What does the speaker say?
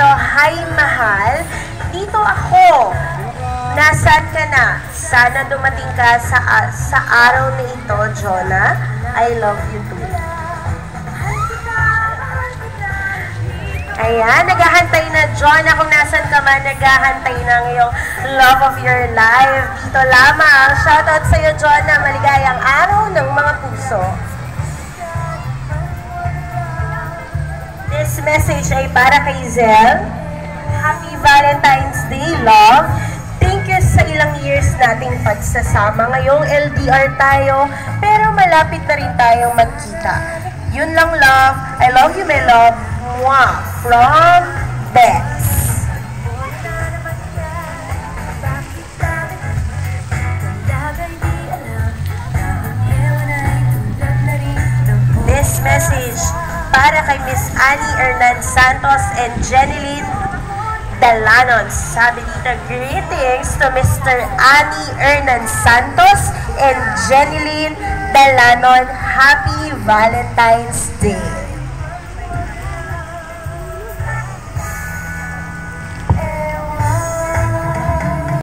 dito, hi mahal, dito ako. Nasaan ka na? Sana dumating ka sa araw na ito, Jonah. I love you too. Ayan, naghahantay na, Jonah, kung nasan ka man, naghahantay na ngayong love of your life. Dito lamang. Shoutout sa'yo, Jonah. Maligayang araw ng mga puso. This message ay para kay Zel. Happy Valentine's Day, love. Thank you sa ilang years nating pagsasama. Ngayong LDR tayo, pero malapit na rin tayong magkita. Yun lang, love. I love you, my love. Mwah! From Bex. This message para kay Miss Annie Hernan Santos and Jeneline Dalanon. Sabi dito, greetings to Mr. Annie Hernan Santos and Jeneline Dalanon. Happy Valentine's Day.